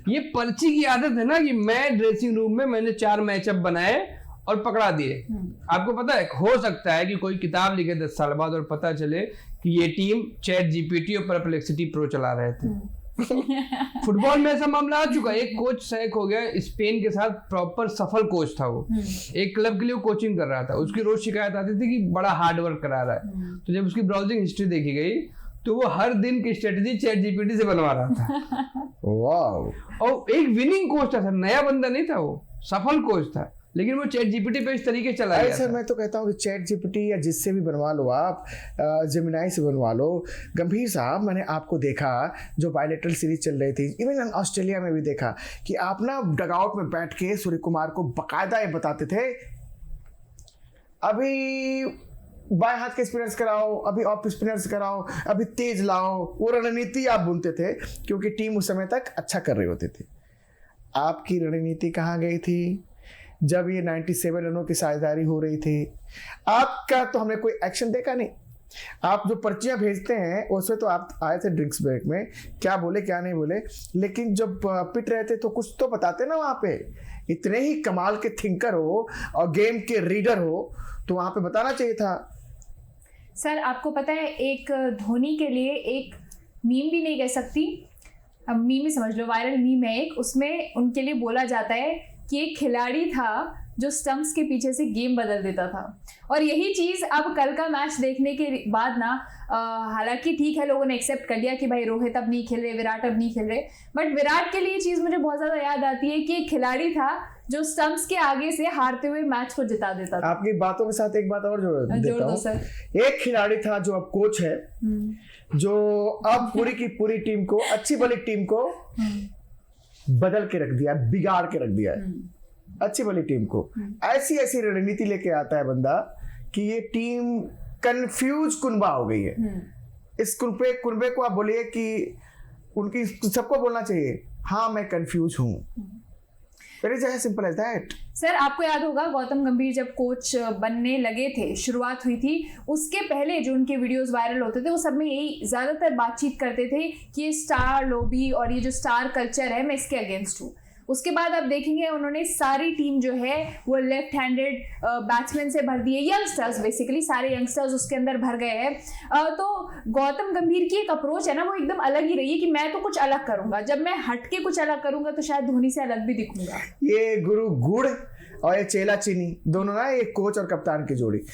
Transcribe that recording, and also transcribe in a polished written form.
ये पर्ची की आदत है ना कि मैं ड्रेसिंग रूम में मैंने 4 मैचअप बनाए और पकड़ा दिए। आपको पता है, हो सकता है कि कोई किताब लिखे 10 साल बाद और पता चले कि ये टीम चैट जीपीटी और परप्लेक्सिटी प्रो चला रहे थे। फुटबॉल में ऐसा मामला आ चुका है। एक कोच सैक हो गया स्पेन के साथ, प्रॉपर सफल कोच था वो, एक क्लब के लिए वो कोचिंग कर रहा था। उसकी रोज शिकायत आती थी कि बड़ा हार्ड वर्क करा रहा है। तो जब उसकी ब्राउजिंग हिस्ट्री देखी गई तो वो हर दिन की स्ट्रेटजी चैट जीपीटी से बनवा रहा था। वाह। और एक विनिंग कोच था, नया बंदा नहीं था, वो सफल कोच था, लेकिन वो चैट जीपीटी पे इस तरीके चला गया। सर मैं तो कहता हूँ कि चैट जीपीटी या जिससे भी बनवा लो आप, जेमिनाई से बनवा लो। गंभीर साहब, मैंने आपको देखा जो बायलेटरल सीरीज चल रही थी, इवन ऑस्ट्रेलिया में भी देखा कि आप ना डगआउट में बैठ के सूर्य कुमार को बकायदा ये बताते थे, अभी बाएं हाथ के स्पिनर्स कराओ, अभी ऑफ स्पिनर्स कराओ, अभी तेज लाओ। वो रणनीति आप बुनते थे क्योंकि टीम उस समय तक अच्छा कर रही होती थी। आपकी रणनीति कहाँ गई थी जब ये 97 रनों की साझेदारी हो रही थी? आपका तो हमने कोई एक्शन देखा नहीं। आप जो पर्चियां भेजते हैं उसमें तो आप आए थे ड्रिंक्स ब्रेक में, क्या बोले क्या नहीं बोले, लेकिन जब पिट रहे थे तो कुछ तो बताते ना। वहाँ पे इतने ही कमाल के थिंकर हो और गेम के रीडर हो तो वहाँ पे बताना चाहिए था। सर आपको पता है, एक धोनी के लिए एक मीम भी नहीं कह सकती, अब मीम ही समझ लो, वायरल मीम है एक, उसमें उनके लिए बोला जाता है कि एक खिलाड़ी था जो स्टंप्स के पीछे से गेम बदल देता था। और यही चीज़ अब कल का मैच देखने के बाद ना, हालांकि ठीक है लोगों ने एक्सेप्ट कर लिया कि भाई रोहित अब नहीं खेल रहे, विराट अब नहीं खेल रहे, बट विराट के लिए चीज़ मुझे बहुत ज़्यादा याद आती है कि एक खिलाड़ी था जो स्टंप्स के आगे से हारते हुए मैच को जिता देता था। आपकी बातों के साथ एक बात और जोड़ देता हूं सर। एक खिलाड़ी था जो अब कोच है, जो अब पूरी की पूरी टीम को, अच्छी भली टीम को बदल के रख दिया, बिगाड़ के रख दिया है अच्छी भली टीम को। ऐसी ऐसी रणनीति लेके आता है बंदा कि ये टीम कंफ्यूज कुनबा हो गई है। इस कुनबे को आप बोलिए कि उनकी सबको बोलना चाहिए, हाँ मैं कंफ्यूज हूं। It is as simple as that. Sir आपको याद होगा गौतम गंभीर जब कोच बनने लगे थे, शुरुआत हुई थी, उसके पहले जो उनके वीडियोस वायरल होते थे वो सब में यही ज्यादातर बातचीत करते थे कि ये स्टार लॉबी और ये जो स्टार कल्चर है मैं इसके अगेंस्ट हूँ। उसके बाद आप देखेंगे उन्होंने सारी टीम जो है वो लेफ्ट हैंडेड बैट्समैन से भर दी है, यंगस्टर्स, बेसिकली सारे यंगस्टर्स उसके अंदर भर गए हैं। तो गौतम गंभीर की एक अप्रोच है ना, वो एकदम अलग ही रही है कि मैं तो कुछ अलग करूंगा, जब मैं हट के कुछ अलग करूंगा तो शायद धोनी से अलग भी दिखूंगा। ये गुरु गुड़ और ये चेला चीनी दोनों ना, ये कोच और कप्तान की जोड़ी।